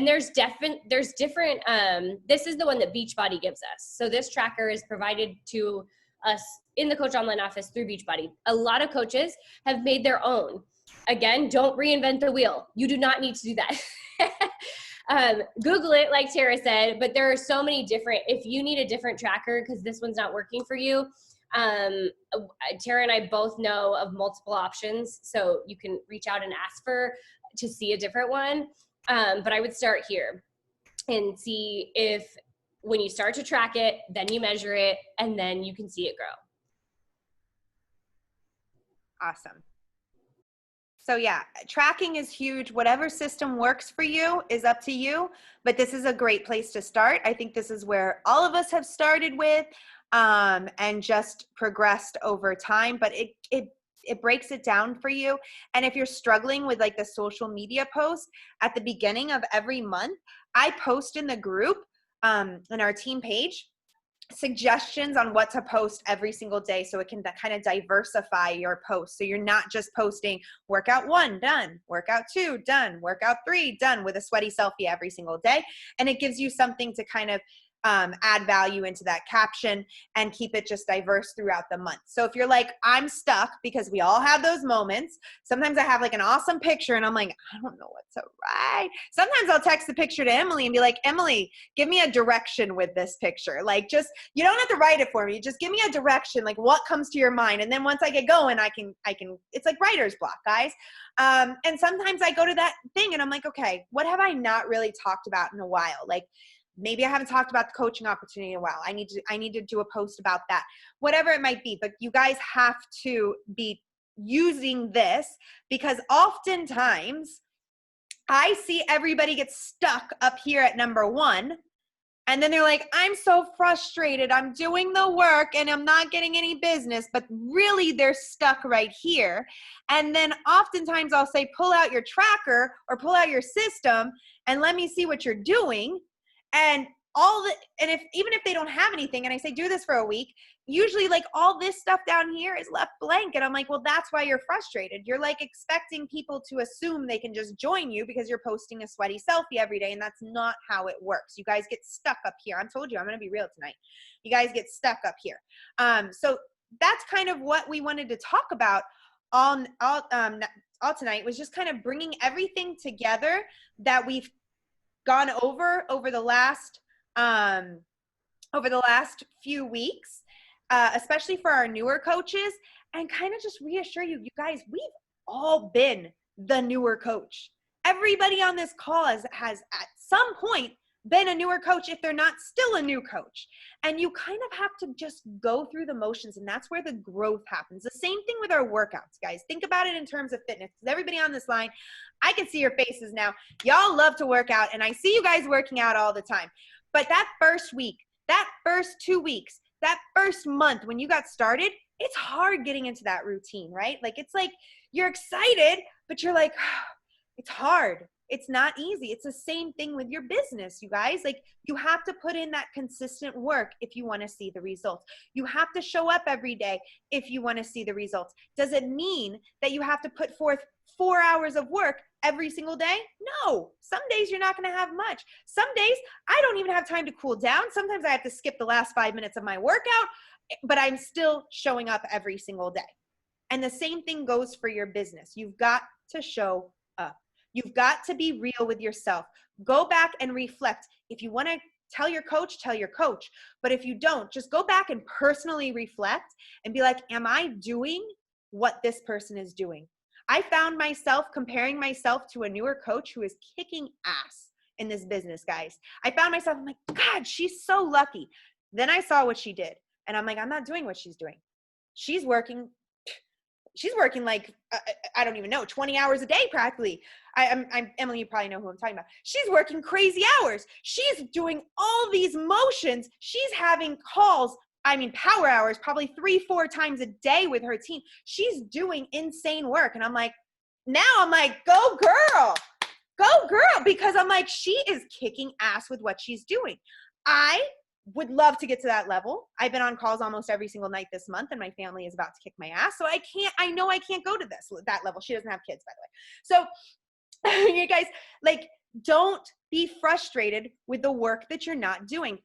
there's different, this is the one that Beachbody gives us. So this tracker is provided to us in the Coach Online office through Beachbody. A lot of coaches have made their own. Again, don't reinvent the wheel. You do not need to do that. Google it, like Tara said, but there are so many different, if you need a different tracker because this one's not working for you, Tara and I both know of multiple options, so you can reach out and ask to see a different one. But I would start here and see if when you start to track it, then you measure it, and then you can see it grow. Awesome. So yeah, tracking is huge. Whatever system works for you is up to you, but this is a great place to start. I think this is where all of us have started with and just progressed over time, but it breaks it down for you. And if you're struggling with like the social media post at the beginning of every month, I post in the group in our team page suggestions on what to post every single day so it can kind of diversify your posts. So you're not just posting workout 1 done, workout 2 done, workout 3 done with a sweaty selfie every single day. And it gives you something to kind of add value into that caption and keep it just diverse throughout the month. So if you're like, I'm stuck, because we all have those moments. Sometimes I have like an awesome picture and I'm like, I don't know what to write. Sometimes I'll text the picture to Emily and be like, Emily, give me a direction with this picture. Like just, you don't have to write it for me. Just give me a direction, like what comes to your mind. And then once I get going, I can, it's like writer's block, guys. And sometimes I go to that thing and I'm like, okay, what have I not really talked about in a while? Like, maybe I haven't talked about the coaching opportunity in a while. I need to do a post about that, whatever it might be. But you guys have to be using this because oftentimes I see everybody get stuck up here at number 1. And then they're like, I'm so frustrated. I'm doing the work and I'm not getting any business, but really they're stuck right here. And then oftentimes I'll say, pull out your tracker or pull out your system and let me see what you're doing. And even if they don't have anything and I say, do this for a week, usually like all this stuff down here is left blank. And I'm like, well, that's why you're frustrated. You're like expecting people to assume they can just join you because you're posting a sweaty selfie every day. And that's not how it works. You guys get stuck up here. I told you, I'm going to be real tonight. You guys get stuck up here. So that's kind of what we wanted to talk about all tonight, was just kind of bringing everything together that we've gone over the last few weeks, especially for our newer coaches, and kind of just reassure you guys, we've all been the newer coach. Everybody on this call has at some point been a newer coach if they're not still a new coach. And you kind of have to just go through the motions, and that's where the growth happens. The same thing with our workouts, guys. Think about it in terms of fitness. Everybody on this line, I can see your faces now. Y'all love to work out, and I see you guys working out all the time. But that first week, that first 2 weeks, that first month when you got started, it's hard getting into that routine, right? Like it's like you're excited, but you're like, it's hard. It's not easy. It's the same thing with your business, you guys. Like, you have to put in that consistent work if you want to see the results. You have to show up every day if you want to see the results. Does it mean that you have to put forth 4 hours of work every single day? No. Some days you're not going to have much. Some days I don't even have time to cool down. Sometimes I have to skip the last 5 minutes of my workout, but I'm still showing up every single day. And the same thing goes for your business. You've got to show up. You've got to be real with yourself. Go back and reflect. If you want to tell your coach, tell your coach. But if you don't, just go back and personally reflect and be like, am I doing what this person is doing? I found myself comparing myself to a newer coach who is kicking ass in this business, guys. I found myself, I'm like, God, she's so lucky. Then I saw what she did. And I'm like, I'm not doing what she's doing. She's working like, I don't even know, 20 hours a day practically. I'm Emily, you probably know who I'm talking about. She's working crazy hours. She's doing all these motions. She's having calls, power hours, probably 3-4 times a day with her team. She's doing insane work. And I'm like, go girl, because I'm like, she is kicking ass with what she's doing. I would love to get to that level. I've been on calls almost every single night this month, and my family is about to kick my ass. So I know I can't go to that level. She doesn't have kids, by the way. So you guys, like, don't be frustrated with the work that you're not doing.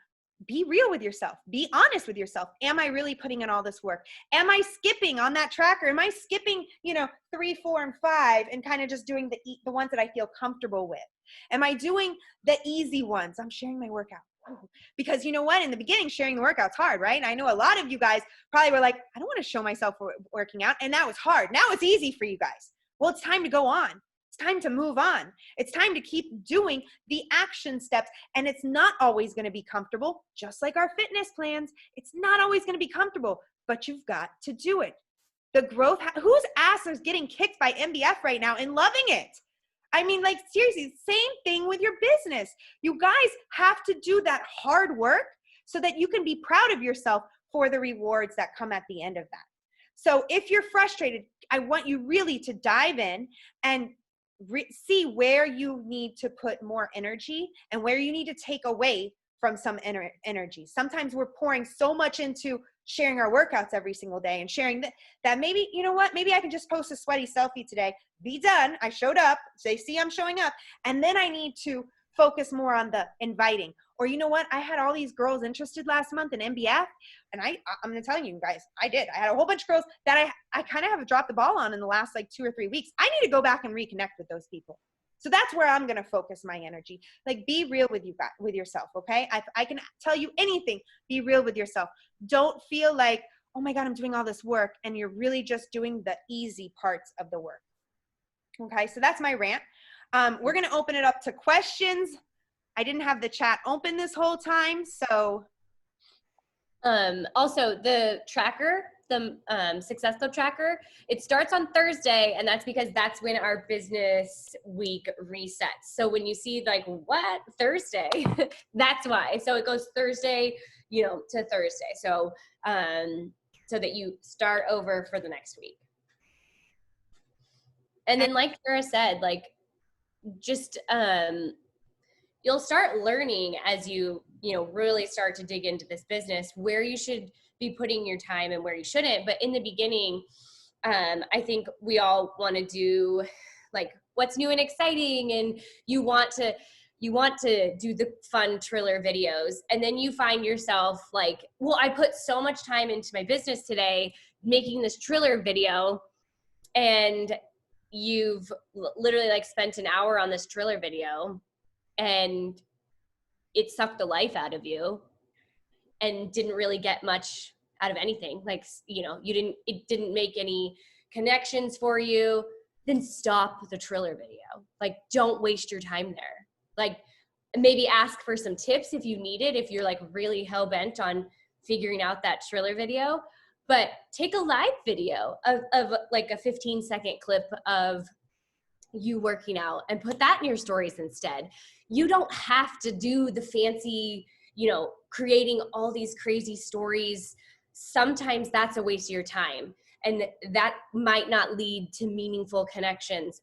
Be real with yourself. Be honest with yourself. Am I really putting in all this work? Am I skipping on that tracker? Am I skipping, 3, 4, and 5 and kind of just doing the ones that I feel comfortable with? Am I doing the easy ones? I'm sharing my workout. Because you know what? In the beginning, sharing the workout's hard, right? And I know a lot of you guys probably were like, I don't want to show myself working out. And that was hard. Now it's easy for you guys. Well, it's time to go on. It's time to move on. It's time to keep doing the action steps. And it's not always going to be comfortable, just like our fitness plans. It's not always going to be comfortable, but you've got to do it. The growth, whose ass is getting kicked by MBF right now and loving it? Seriously, same thing with your business. You guys have to do that hard work so that you can be proud of yourself for the rewards that come at the end of that. So if you're frustrated, I want you really to dive in and see where you need to put more energy and where you need to take away from some energy. Sometimes we're pouring so much into sharing our workouts every single day and sharing that maybe, you know what, maybe I can just post a sweaty selfie today, be done, I showed up, they see I'm showing up, and then I need to focus more on the inviting. Or you know what, I had all these girls interested last month in MBF, and I'm going to tell you guys, I had a whole bunch of girls that I kind of have dropped the ball on in the last 2 or 3 weeks. I need to go back and reconnect with those people. So that's where I'm going to focus my energy. Be real with yourself, okay? I can tell you anything. Be real with yourself. Don't feel like, oh my God, I'm doing all this work, and you're really just doing the easy parts of the work. Okay, so that's my rant. We're going to open it up to questions. I didn't have the chat open this whole time, so. Also, the tracker, the Success Club tracker, it starts on Thursday, and that's because that's when our business week resets. So when you see what, Thursday, that's why. So it goes Thursday, to Thursday. So, so that you start over for the next week. And then like Sarah said, just, you'll start learning as you really start to dig into this business where you should be putting your time and where you shouldn't. But in the beginning, I think we all want to do what's new and exciting, and you want to do the fun Triller videos. And then you find yourself well, I put so much time into my business today making this Triller video, and you've literally spent an hour on this Triller video, and it sucked the life out of you and didn't really get much out of anything. It didn't make any connections for you. Then stop the Triller video. Don't waste your time there. Maybe ask for some tips if you need it, if you're really hell bent on figuring out that Triller video. But take a live video of a 15-second clip of you working out and put that in your stories instead. You don't have to do the fancy, creating all these crazy stories. Sometimes that's a waste of your time. And that might not lead to meaningful connections.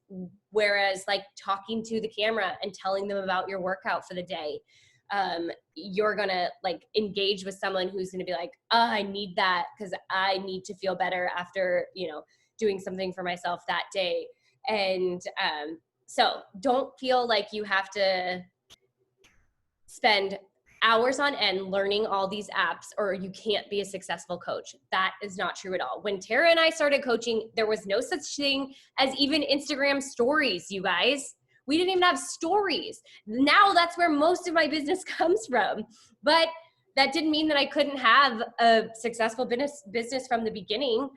Whereas like talking to the camera and telling them about your workout for the day, you're gonna like engage with someone who's gonna be like, oh, I need that because I need to feel better after, you know, doing something for myself that day. And so don't feel like you have to spend hours on end learning all these apps or you can't be a successful coach. That is not true at all. When Tara and I started coaching, there was no such thing as even Instagram stories, you guys. We didn't even have stories. Now that's where most of my business comes from. But that didn't mean that I couldn't have a successful business from the beginning.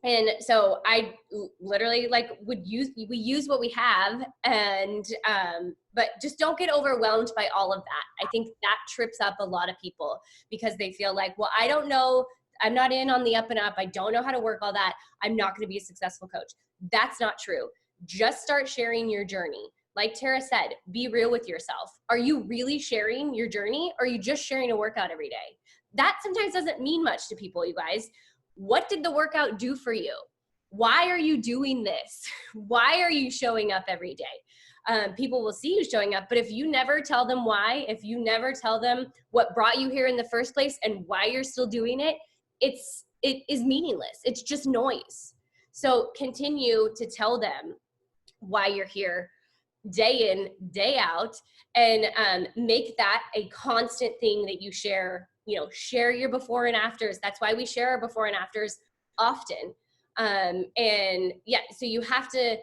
And so I literally like we use what we have, and but just don't get overwhelmed by all of that. I think that trips up a lot of people because they feel like, well, I don't know, I'm not in on the up and up, I don't know how to work all that, I'm not going to be a successful coach. That's not true. Just start sharing your journey. Like Tara said, be real with yourself. Are you really sharing your journey, or are you just sharing a workout every day? That sometimes doesn't mean much to people, you guys. What did the workout do for you? Why are you doing this? Why are you showing up every day? People will see you showing up, but if you never tell them why, if you never tell them what brought you here in the first place and why you're still doing it, it is meaningless. It's just noise. So continue to tell them why you're here day in, day out, and make that a constant thing that you share. You know, share your before and afters. That's why we share our before and afters often. And yeah, so you have to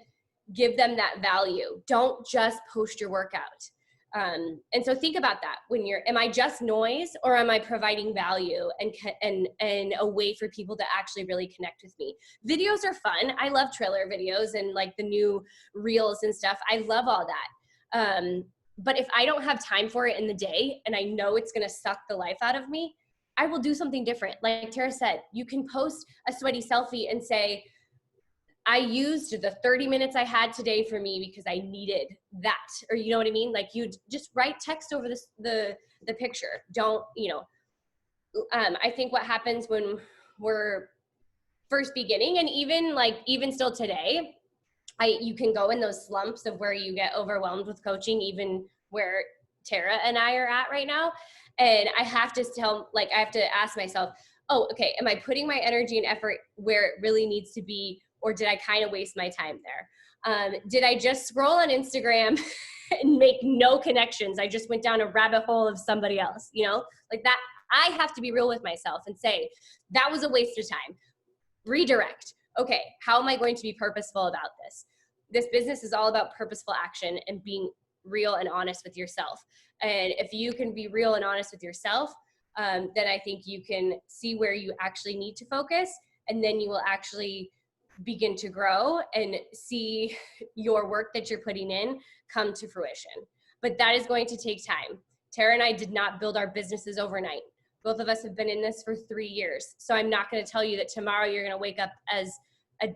give them that value. Don't just post your workout. And so think about that when am I just noise, or am I providing value and a way for people to actually really connect with me? Videos are fun. I love trailer videos and like the new reels and stuff. I love all that. But if I don't have time for it in the day and I know it's going to suck the life out of me, I will do something different. Like Tara said, you can post a sweaty selfie and say, I used the 30 minutes I had today for me because I needed that. Or you know what I mean? Like you just write text over the picture. Don't, you know, I think what happens when we're first beginning, and even still today, you can go in those slumps of where you get overwhelmed with coaching, even where Tara and I are at right now. And I have to ask myself, oh, okay, am I putting my energy and effort where it really needs to be? Or did I kind of waste my time there? Did I just scroll on Instagram and make no connections? I just went down a rabbit hole of somebody else, you know, like that. I have to be real with myself and say, that was a waste of time. Redirect. Okay, how am I going to be purposeful about this? This business is all about purposeful action and being real and honest with yourself. And if you can be real and honest with yourself, then I think you can see where you actually need to focus, and then you will actually begin to grow and see your work that you're putting in come to fruition. But that is going to take time. Tara and I did not build our businesses overnight. Both of us have been in this for 3 years. So I'm not going to tell you that tomorrow you're going to wake up as a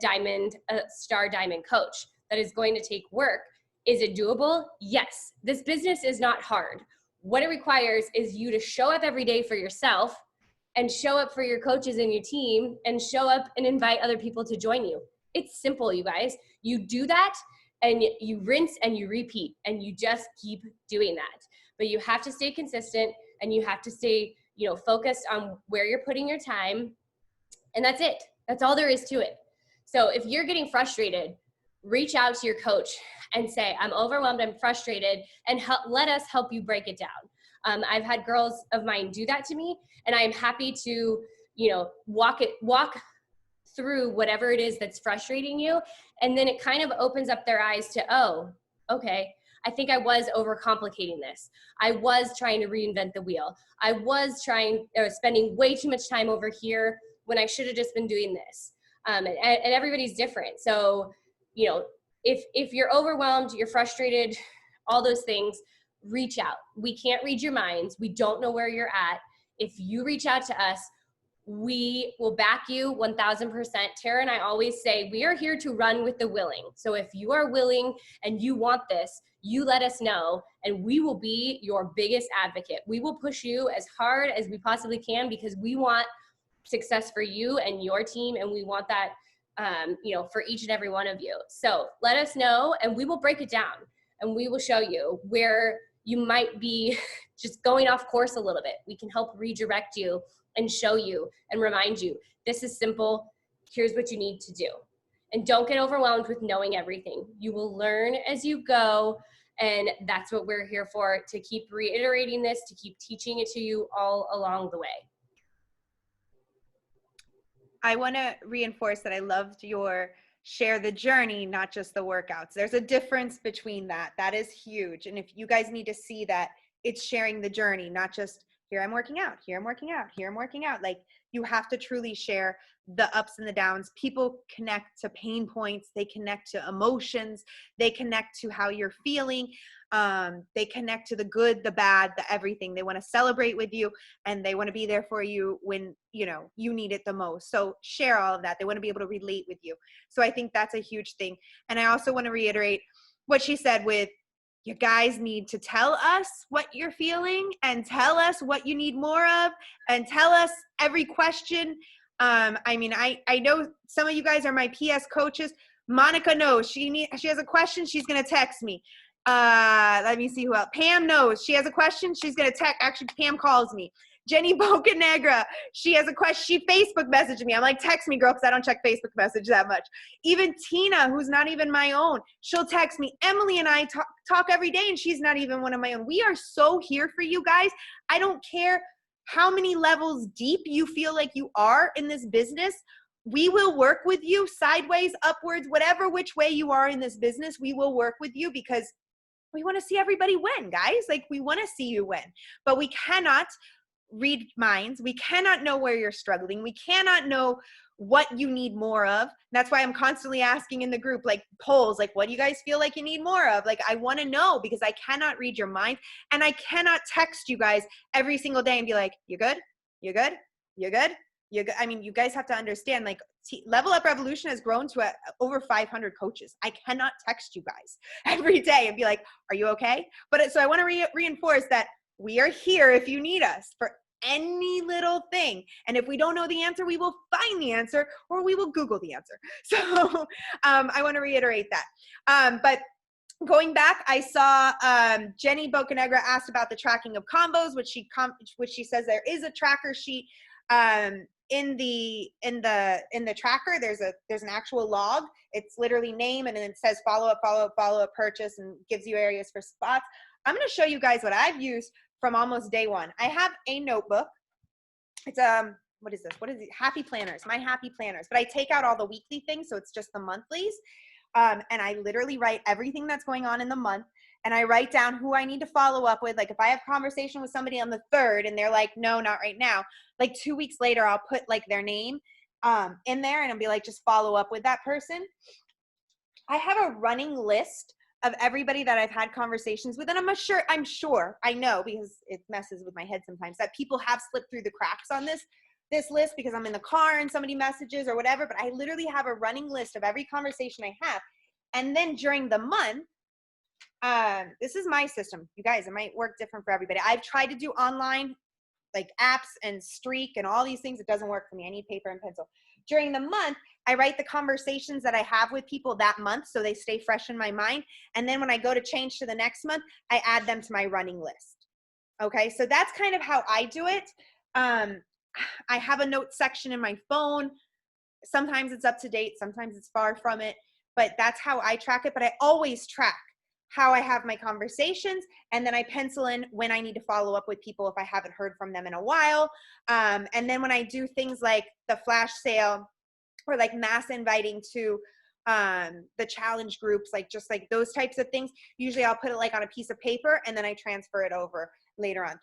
star diamond coach. That is going to take work. Is it doable? Yes. This business is not hard. What it requires is you to show up every day for yourself, and show up for your coaches and your team, and show up and invite other people to join you. It's simple, you guys. You do that and you rinse and you repeat, and you just keep doing that. But you have to stay consistent, and you have to stay, you know, focused on where you're putting your time. And that's it. That's all there is to it. So if you're getting frustrated, reach out to your coach and say, I'm overwhelmed, I'm frustrated, and let us help you break it down. I've had girls of mine do that to me, and I'm happy to, you know, walk through whatever it is that's frustrating you. And then it kind of opens up their eyes to, oh, okay, I think I was overcomplicating this. I was trying to reinvent the wheel. I was spending way too much time over here when I should have just been doing this. And everybody's different. So, you know, if you're overwhelmed, you're frustrated, all those things, reach out. We can't read your minds. We don't know where you're at. If you reach out to us, we will back you 1000%. Tara and I always say, we are here to run with the willing. So if you are willing and you want this, you let us know, and we will be your biggest advocate. We will push you as hard as we possibly can, because we want success for you and your team. And we want that, for each and every one of you. So let us know and we will break it down and we will show you where you might be just going off course a little bit. We can help redirect you and show you and remind you, this is simple. Here's what you need to do. And don't get overwhelmed with knowing everything. You will learn as you go. And that's what we're here for, to keep reiterating this, to keep teaching it to you all along the way. I want to reinforce that I loved your share the journey, not just the workouts. There's a difference between that. That is huge. And if you guys need to see that, it's sharing the journey, not just here I'm working out, here I'm working out, here I'm working out. Like, you have to truly share the ups and the downs. People connect to pain points. They connect to emotions. They connect to how you're feeling. They connect to the good, the bad, the everything. They want to celebrate with you and they want to be there for you when, you need it the most. So share all of that. They want to be able to relate with you. So I think that's a huge thing. And I also want to reiterate what she said with, you guys need to tell us what you're feeling and tell us what you need more of and tell us every question. I know some of you guys are my PS coaches. Monica knows she has a question. She's going to text me. Let me see who else. Pam knows she has a question. She's going to text. Actually, Pam calls me. Jenny Bocanegra, she has a question. She Facebook messaged me. I'm like, text me, girl, because I don't check Facebook message that much. Even Tina, who's not even my own, she'll text me. Emily and I talk every day, and she's not even one of my own. We are so here for you guys. I don't care how many levels deep you feel like you are in this business. We will work with you sideways, upwards, whatever which way you are in this business. We will work with you because we want to see everybody win, guys. Like, we want to see you win, but we cannot read minds. We cannot know where you're struggling. We cannot know what you need more of. That's why I'm constantly asking in the group, like polls, like, what do you guys feel like you need more of? Like, I want to know because I cannot read your mind and I cannot text you guys every single day and be like, you good? You good? You good? You good? I mean, you guys have to understand, like, Level Up Revolution has grown to over 500 coaches. I cannot text you guys every day and be like, are you okay? But so I want to reinforce that we are here if you need us for any little thing. And if we don't know the answer, we will find the answer or we will Google the answer. So I want to reiterate that. But going back, I saw Jenny Bocanegra asked about the tracking of combos, which she says there is a tracker sheet in the tracker. There's an actual log. It's literally name and then it says follow up purchase and gives you areas for spots. I'm going to show you guys what I've used from almost day one. I have a notebook. It's what is this? What is it? Happy Planners, my Happy Planners. But I take out all the weekly things, so it's just the monthlies. And I literally write everything that's going on in the month. And I write down who I need to follow up with. Like, if I have conversation with somebody on the 3rd and they're like, no, not right now. Like 2 weeks later, I'll put like their name in there and I'll be like, just follow up with that person. I have a running list of everybody that I've had conversations with. And I'm sure, I know, because it messes with my head sometimes, that people have slipped through the cracks on this list because I'm in the car and somebody messages or whatever, but I literally have a running list of every conversation I have. And then during the month, this is my system. You guys, it might work different for everybody. I've tried to do online, like apps and Streak and all these things. It doesn't work for me. I need paper and pencil. During the month, I write the conversations that I have with people that month so they stay fresh in my mind. And then when I go to change to the next month, I add them to my running list. Okay, so that's kind of how I do it. I have a note section in my phone. Sometimes it's up to date, sometimes it's far from it, but that's how I track it. But I always track how I have my conversations, and then I pencil in when I need to follow up with people if I haven't heard from them in a while. And then when I do things like the flash sale or like mass inviting to the challenge groups, like just like those types of things, usually I'll put it like on a piece of paper and then I transfer it over later on.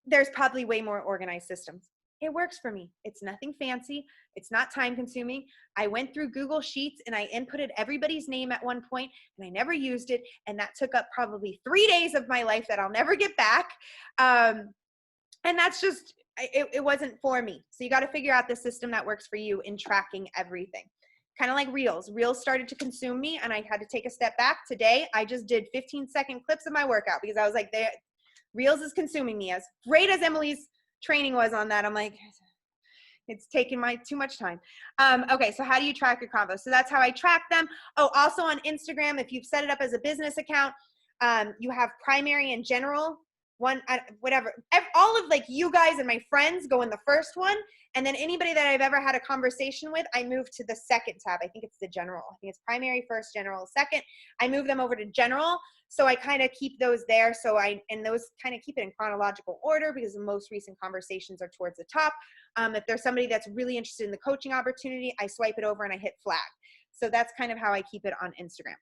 There's probably way more organized systems. It works for me. It's nothing fancy. It's not time consuming. I went through Google Sheets and I inputted everybody's name at one point and I never used it. And that took up probably 3 days of my life that I'll never get back. And that's just, it wasn't for me. So you got to figure out the system that works for you in tracking everything. Kind of like Reels. Reels started to consume me and I had to take a step back. Today, I just did 15-second clips of my workout because I was like, Reels is consuming me. As great as Emily's training was on that, I'm like, It's taken too much time. Okay, so how do you track your convos? So that's how I track them. Oh, also on Instagram, if you've set it up as a business account, you have primary and general. Whatever. All of like you guys and my friends go in the first one, and then anybody that I've ever had a conversation with, I move to the second tab. I think it's the general. I think it's primary first, general second. I move them over to general. So I kind of keep those there. And those kind of keep it in chronological order because the most recent conversations are towards the top. If there's somebody that's really interested in the coaching opportunity, I swipe it over and I hit flag. So that's kind of how I keep it on Instagram.